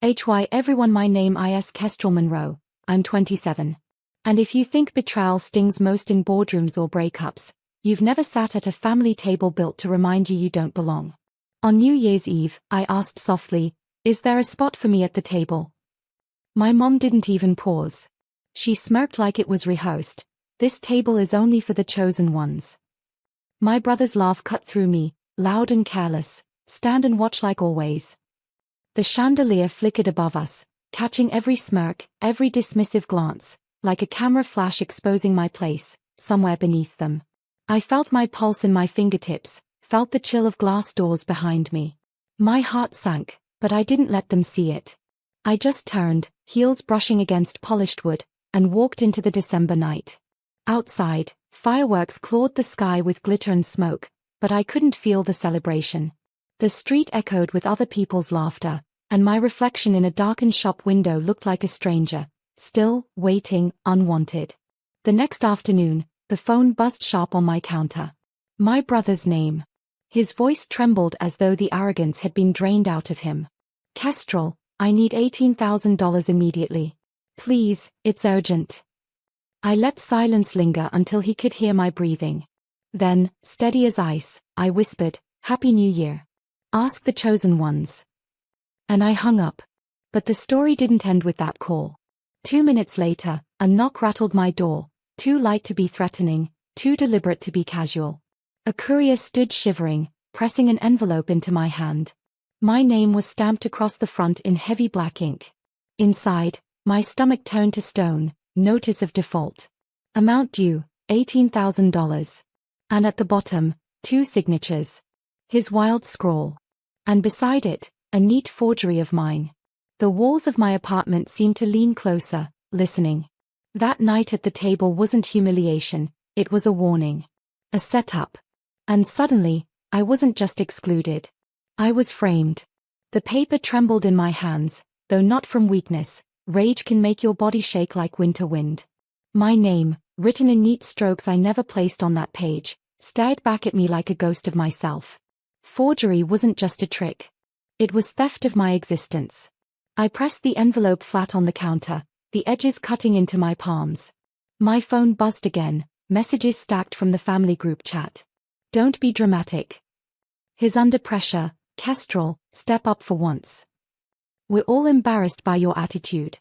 Hi everyone, my name is Kestrel Monroe, I'm 27. And if you think betrayal stings most in boardrooms or breakups, you've never sat at a family table built to remind you you don't belong. On New Year's Eve, I asked softly, "Is there a spot for me at the table?" My mom didn't even pause. She smirked like it was rehearsed. "This table is only for the chosen ones." My brother's laugh cut through me, loud and careless. "Stand and watch like always." The chandelier flickered above us, catching every smirk, every dismissive glance, like a camera flash exposing my place, somewhere beneath them. I felt my pulse in my fingertips, felt the chill of glass doors behind me. My heart sank, but I didn't let them see it. I just turned, heels brushing against polished wood, and walked into the December night. Outside, fireworks clawed the sky with glitter and smoke, but I couldn't feel the celebration. The street echoed with other people's laughter, and my reflection in a darkened shop window looked like a stranger, still, waiting, unwanted. The next afternoon, the phone buzzed sharp on my counter. My brother's name. His voice trembled as though the arrogance had been drained out of him. "Kestrel, I need $18,000 immediately. Please, it's urgent." I let silence linger until he could hear my breathing. Then, steady as ice, I whispered, "Happy New Year. Ask the chosen ones." And I hung up. But the story didn't end with that call. 2 minutes later, a knock rattled my door, too light to be threatening, too deliberate to be casual. A courier stood shivering, pressing an envelope into my hand. My name was stamped across the front in heavy black ink. Inside, my stomach turned to stone, notice of default. Amount due, $18,000. And at the bottom, 2 signatures. His wild scrawl. And beside it, a neat forgery of mine. The walls of my apartment seemed to lean closer, listening. That night at the table wasn't humiliation, it was a warning. A setup. And suddenly, I wasn't just excluded. I was framed. The paper trembled in my hands, though not from weakness. Rage can make your body shake like winter wind. My name, written in neat strokes I never placed on that page, stared back at me like a ghost of myself. Forgery wasn't just a trick. It was theft of my existence. I pressed the envelope flat on the counter, the edges cutting into my palms. My phone buzzed again, messages stacked from the family group chat. "Don't be dramatic. He's under pressure, Kestrel, step up for once. We're all embarrassed by your attitude."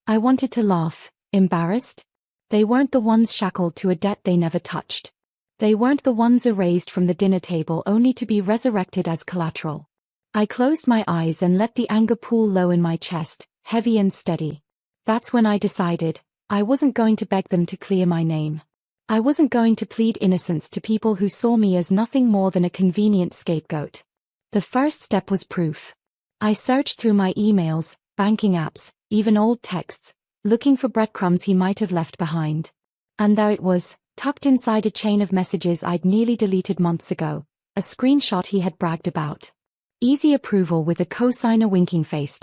I wanted to laugh. Embarrassed? They weren't the ones shackled to a debt they never touched. They weren't the ones erased from the dinner table only to be resurrected as collateral. I closed my eyes and let the anger pool low in my chest, heavy and steady. That's when I decided, I wasn't going to beg them to clear my name. I wasn't going to plead innocence to people who saw me as nothing more than a convenient scapegoat. The first step was proof. I searched through my emails, banking apps, even old texts, looking for breadcrumbs he might have left behind. And there it was, tucked inside a chain of messages I'd nearly deleted months ago, a screenshot he had bragged about. Easy approval with a cosigner winking face.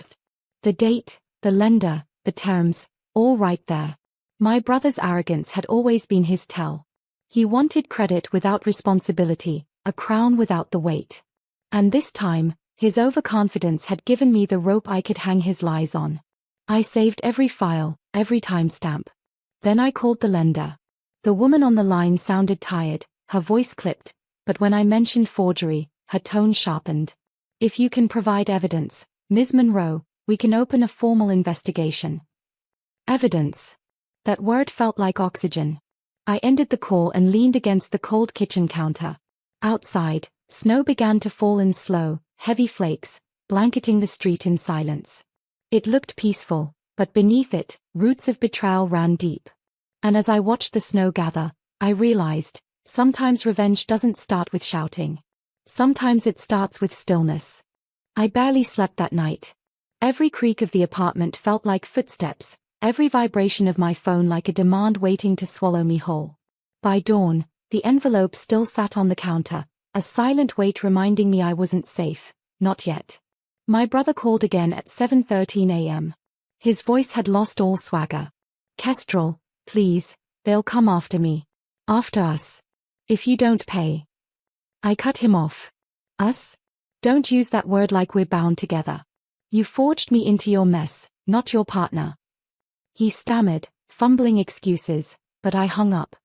The date, the lender, the terms, all right there. My brother's arrogance had always been his tell. He wanted credit without responsibility, a crown without the weight. And this time, his overconfidence had given me the rope I could hang his lies on. I saved every file, every timestamp. Then I called the lender. The woman on the line sounded tired, her voice clipped, but when I mentioned forgery, her tone sharpened. "If you can provide evidence, Ms. Monroe, we can open a formal investigation." Evidence. That word felt like oxygen. I ended the call and leaned against the cold kitchen counter. Outside, snow began to fall in slow, heavy flakes, blanketing the street in silence. It looked peaceful, but beneath it, roots of betrayal ran deep. And as I watched the snow gather, I realized, sometimes revenge doesn't start with shouting. Sometimes it starts with stillness. I barely slept that night. Every creak of the apartment felt like footsteps, every vibration of my phone like a demand waiting to swallow me whole. By dawn, the envelope still sat on the counter, a silent weight reminding me I wasn't safe, not yet. My brother called again at 7:13 a.m. His voice had lost all swagger. "Kestrel, please, they'll come after me. After us. If you don't pay." I cut him off. "Us? Don't use that word like we're bound together. You forged me into your mess, not your partner. He stammered, fumbling excuses, but I hung up.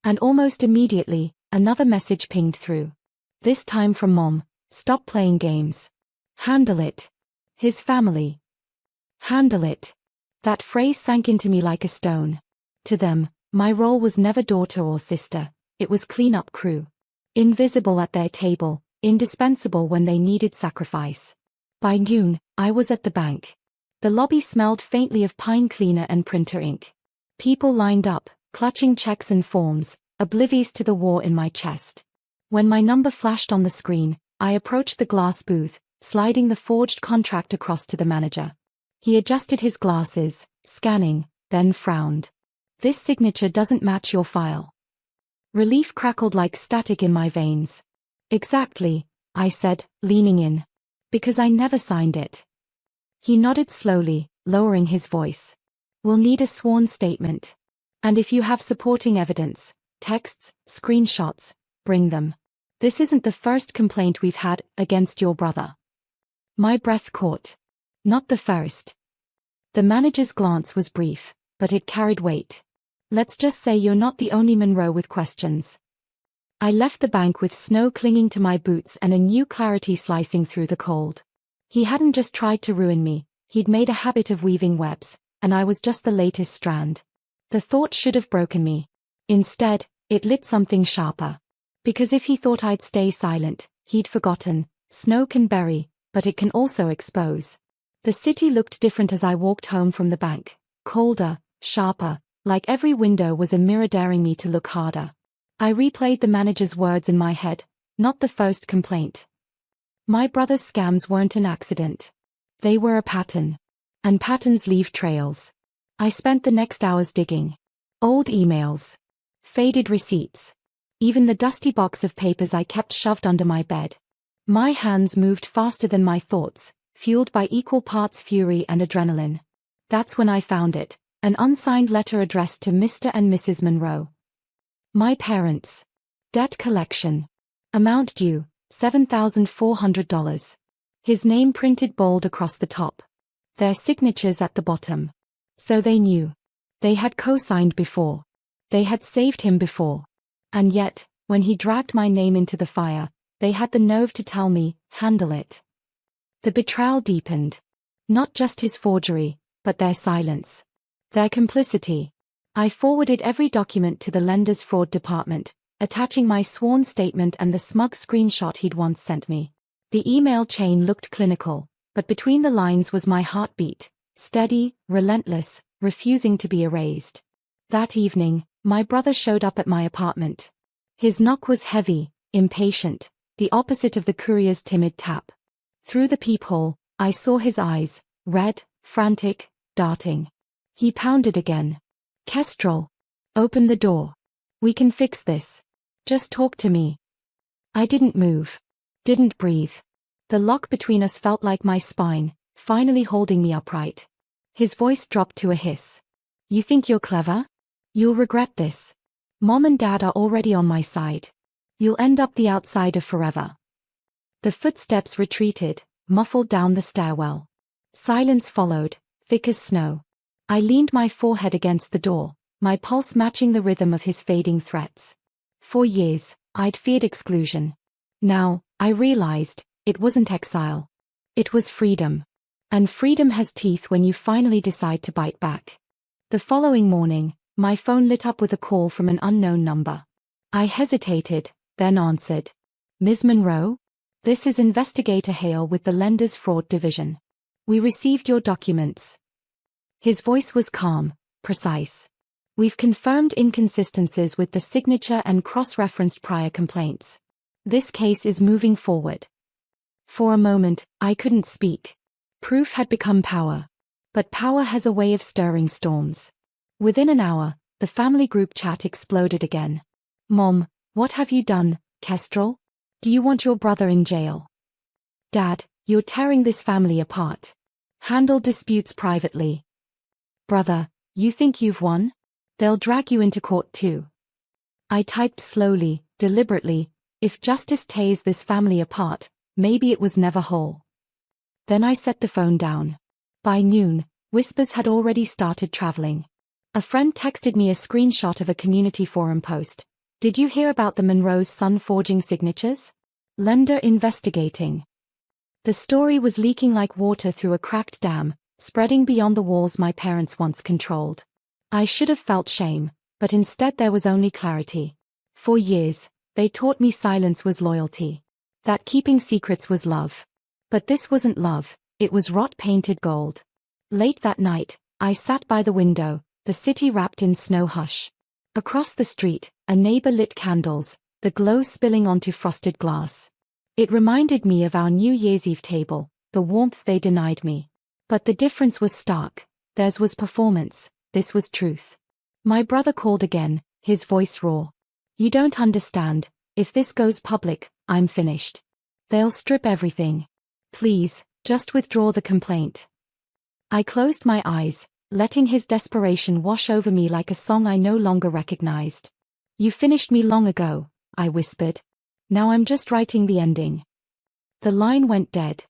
And almost immediately, another message pinged through. This time from Mom. Stop playing games. Handle it. His family. Handle it. That phrase sank into me like a stone. To them, my role was never daughter or sister, it was cleanup crew. Invisible at their table, indispensable when they needed sacrifice. By noon, I was at the bank. The lobby smelled faintly of pine cleaner and printer ink. People lined up, clutching checks and forms, oblivious to the war in my chest. When my number flashed on the screen, I approached the glass booth, sliding the forged contract across to the manager. He adjusted his glasses, scanning, then frowned. This signature doesn't match your file. Relief crackled like static in my veins. Exactly, I said, leaning in. Because I never signed it. He nodded slowly, lowering his voice. We'll need a sworn statement. And if you have supporting evidence, texts, screenshots, bring them. This isn't the first complaint we've had against your brother. My breath caught. Not the first. The manager's glance was brief, but it carried weight. Let's just say you're not the only Monroe with questions. I left the bank with snow clinging to my boots and a new clarity slicing through the cold. He hadn't just tried to ruin me, he'd made a habit of weaving webs, and I was just the latest strand. The thought should have broken me. Instead, it lit something sharper. Because if he thought I'd stay silent, he'd forgotten. Snow can bury, but it can also expose. The city looked different as I walked home from the bank. Colder, sharper, like every window was a mirror daring me to look harder. I replayed the manager's words in my head, not the first complaint. My brother's scams weren't an accident. They were a pattern. And patterns leave trails. I spent the next hours digging. Old emails. Faded receipts. Even the dusty box of papers I kept shoved under my bed. My hands moved faster than my thoughts, fueled by equal parts fury and adrenaline. That's when I found it, an unsigned letter addressed to Mr. and Mrs. Monroe. My parents. Debt collection. Amount due, $7,400. His name printed bold across the top. Their signatures at the bottom. So they knew. They had co-signed before. They had saved him before. And yet, when he dragged my name into the fire, they had the nerve to tell me, handle it. The betrayal deepened. Not just his forgery, but their silence. Their complicity. I forwarded every document to the lender's fraud department, attaching my sworn statement and the smug screenshot he'd once sent me. The email chain looked clinical, but between the lines was my heartbeat, steady, relentless, refusing to be erased. That evening, my brother showed up at my apartment. His knock was heavy, impatient, the opposite of the courier's timid tap. Through the peephole, I saw his eyes, red, frantic, darting. He pounded again. Kestrel. Open the door. We can fix this. Just talk to me. I didn't move. Didn't breathe. The lock between us felt like my spine, finally holding me upright. His voice dropped to a hiss. You think you're clever? You'll regret this. Mom and Dad are already on my side. You'll end up the outsider forever. The footsteps retreated, muffled down the stairwell. Silence followed, thick as snow. I leaned my forehead against the door, my pulse matching the rhythm of his fading threats. For years, I'd feared exclusion. Now, I realized, it wasn't exile. It was freedom. And freedom has teeth when you finally decide to bite back. The following morning, my phone lit up with a call from an unknown number. I hesitated, then answered. Ms. Monroe? This is Investigator Hale with the Lender's Fraud Division. We received your documents. His voice was calm, precise. We've confirmed inconsistencies with the signature and cross-referenced prior complaints. This case is moving forward. For a moment, I couldn't speak. Proof had become power. But power has a way of stirring storms. Within an hour, the family group chat exploded again. Mom, what have you done, Kestrel? Do you want your brother in jail? Dad, you're tearing this family apart. Handle disputes privately. Brother, you think you've won? They'll drag you into court too. I typed slowly, deliberately, if justice tears this family apart, maybe it was never whole. Then I set the phone down. By noon, whispers had already started traveling. A friend texted me a screenshot of a community forum post. Did you hear about the Monroe's son forging signatures? Lender investigating. The story was leaking like water through a cracked dam, spreading beyond the walls my parents once controlled. I should have felt shame, but instead there was only clarity. For years, they taught me silence was loyalty. That keeping secrets was love. But this wasn't love, it was rot-painted gold. Late that night, I sat by the window, the city wrapped in snow hush. Across the street, a neighbor lit candles, the glow spilling onto frosted glass. It reminded me of our New Year's Eve table, the warmth they denied me. But the difference was stark. Theirs was performance, this was truth. My brother called again, his voice raw. You don't understand, if this goes public, I'm finished. They'll strip everything. Please, just withdraw the complaint. I closed my eyes, letting his desperation wash over me like a song I no longer recognized. You finished me long ago, I whispered. Now I'm just writing the ending. The line went dead.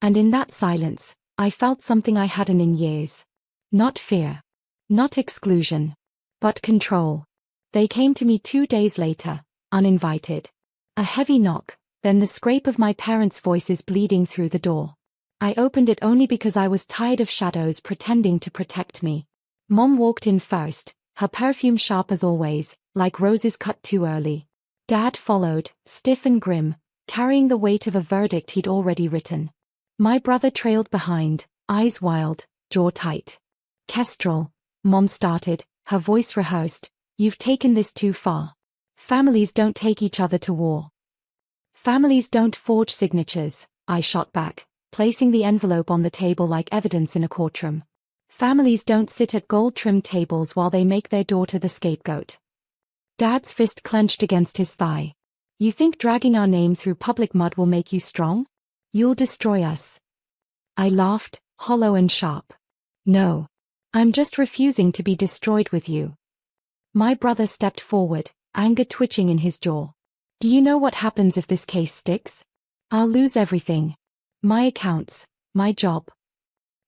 And in that silence, I felt something I hadn't in years. Not fear. Not exclusion. But control. They came to me 2 days later, uninvited. A heavy knock, then the scrape of my parents' voices bleeding through the door. I opened it only because I was tired of shadows pretending to protect me. Mom walked in first, her perfume sharp as always, like roses cut too early. Dad followed, stiff and grim, carrying the weight of a verdict he'd already written. My brother trailed behind, eyes wild, jaw tight. Kestrel, Mom started, her voice rehearsed, you've taken this too far. Families don't take each other to war. Families don't forge signatures, I shot back, placing the envelope on the table like evidence in a courtroom. Families don't sit at gold-trimmed tables while they make their daughter the scapegoat. Dad's fist clenched against his thigh. You think dragging our name through public mud will make you strong? You'll destroy us. I laughed, hollow and sharp. No. I'm just refusing to be destroyed with you. My brother stepped forward, anger twitching in his jaw. Do you know what happens if this case sticks? I'll lose everything. My accounts, my job.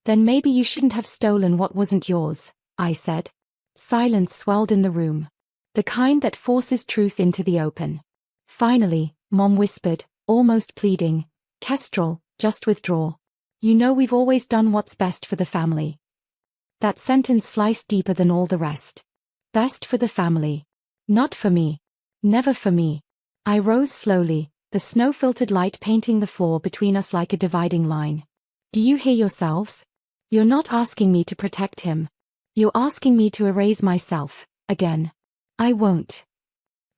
Then maybe you shouldn't have stolen what wasn't yours, I said. Silence swelled in the room. The kind that forces truth into the open. Finally, Mom whispered, almost pleading, Kestrel, just withdraw. You know we've always done what's best for the family. That sentence sliced deeper than all the rest. Best for the family. Not for me. Never for me. I rose slowly, the snow-filtered light painting the floor between us like a dividing line. Do you hear yourselves? You're not asking me to protect him. You're asking me to erase myself, again. I won't.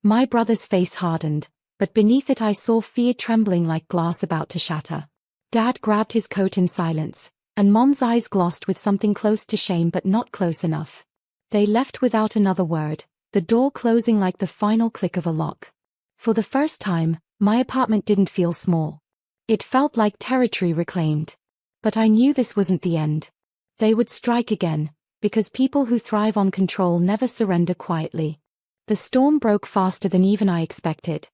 My brother's face hardened, but beneath it I saw fear trembling like glass about to shatter. Dad grabbed his coat in silence, and Mom's eyes glossed with something close to shame but not close enough. They left without another word, the door closing like the final click of a lock. For the first time, my apartment didn't feel small. It felt like territory reclaimed. But I knew this wasn't the end. They would strike again, because people who thrive on control never surrender quietly. The storm broke faster than even I expected.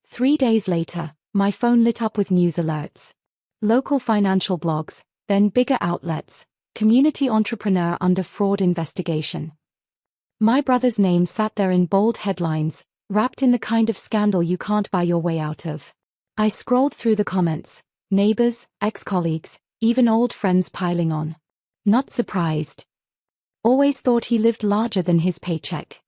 3 days later, my phone lit up with news alerts. Local financial blogs, then bigger outlets, community entrepreneur under fraud investigation. My brother's name sat there in bold headlines, wrapped in the kind of scandal you can't buy your way out of. I scrolled through the comments, neighbors, ex-colleagues, even old friends piling on. Not surprised. Always thought he lived larger than his paycheck.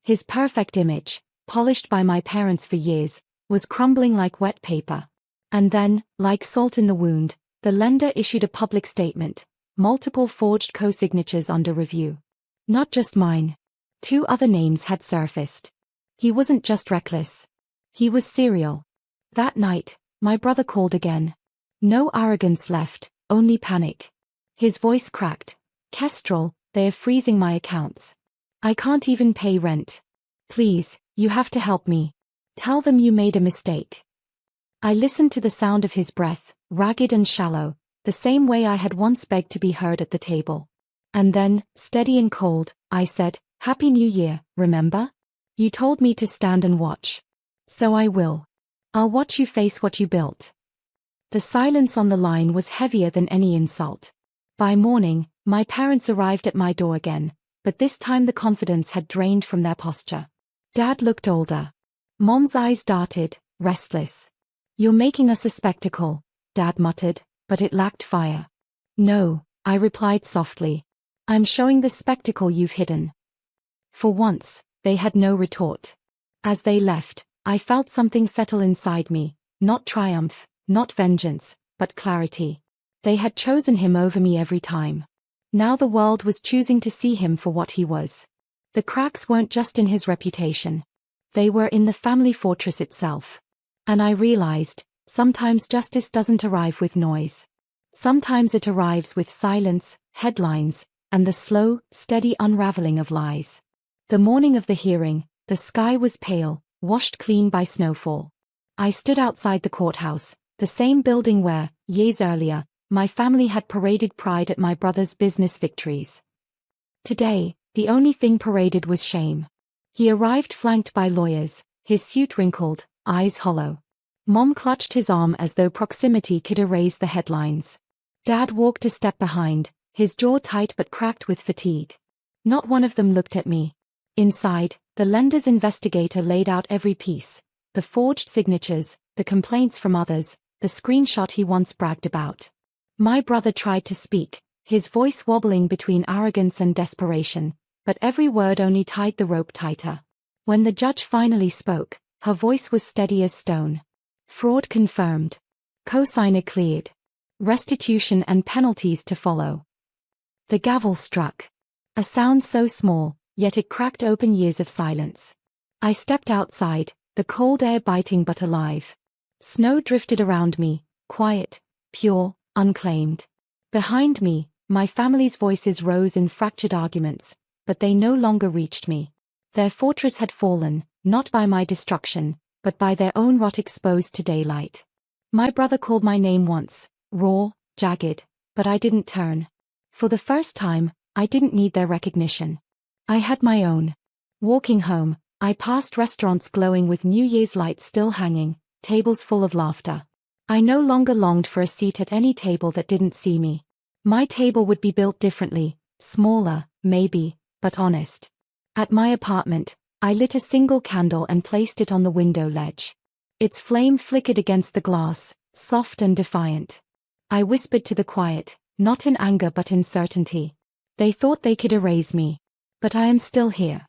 His perfect image, polished by my parents for years, was crumbling like wet paper. And then, like salt in the wound, the lender issued a public statement, multiple forged co-signatures under review. Not just mine. 2 other names had surfaced. He wasn't just reckless. He was serial. That night, my brother called again. No arrogance left, only panic. His voice cracked. Kestrel, they are freezing my accounts. I can't even pay rent. Please, you have to help me. Tell them you made a mistake. I listened to the sound of his breath, ragged and shallow, the same way I had once begged to be heard at the table. And then, steady and cold, I said, Happy New Year, remember? You told me to stand and watch. So I will. I'll watch you face what you built. The silence on the line was heavier than any insult. By morning, my parents arrived at my door again, but this time the confidence had drained from their posture. Dad looked older. Mom's eyes darted, restless. "You're making us a spectacle," Dad muttered, but it lacked fire. "No," I replied softly. "I'm showing the spectacle you've hidden." For once, they had no retort. As they left, I felt something settle inside me, not triumph, not vengeance, but clarity. They had chosen him over me every time. Now the world was choosing to see him for what he was. The cracks weren't just in his reputation. They were in the family fortress itself. And I realized, sometimes justice doesn't arrive with noise. Sometimes it arrives with silence, headlines, and the slow, steady unraveling of lies. The morning of the hearing, the sky was pale, washed clean by snowfall. I stood outside the courthouse, the same building where, years earlier, my family had paraded pride at my brother's business victories. Today, the only thing paraded was shame. He arrived flanked by lawyers, his suit wrinkled, eyes hollow. Mom clutched his arm as though proximity could erase the headlines. Dad walked a step behind, his jaw tight but cracked with fatigue. Not one of them looked at me. Inside, the lender's investigator laid out every piece: the forged signatures, the complaints from others, the screenshot he once bragged about. My brother tried to speak, his voice wobbling between arrogance and desperation, but every word only tied the rope tighter. When the judge finally spoke, her voice was steady as stone. Fraud confirmed. Cosigner cleared. Restitution and penalties to follow. The gavel struck. A sound so small, yet it cracked open years of silence. I stepped outside, the cold air biting but alive. Snow drifted around me, quiet, pure, unclaimed. Behind me, my family's voices rose in fractured arguments, but they no longer reached me. Their fortress had fallen, not by my destruction, but by their own rot exposed to daylight. My brother called my name once, raw, jagged, but I didn't turn. For the first time, I didn't need their recognition. I had my own. Walking home, I passed restaurants glowing with New Year's lights still hanging, tables full of laughter. I no longer longed for a seat at any table that didn't see me. My table would be built differently, smaller, maybe, but honest. At my apartment, I lit a single candle and placed it on the window ledge. Its flame flickered against the glass, soft and defiant. I whispered to the quiet, not in anger but in certainty. They thought they could erase me. But I am still here.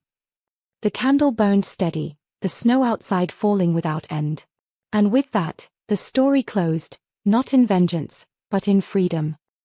The candle burned steady, the snow outside falling without end. And with that, the story closed, not in vengeance, but in freedom.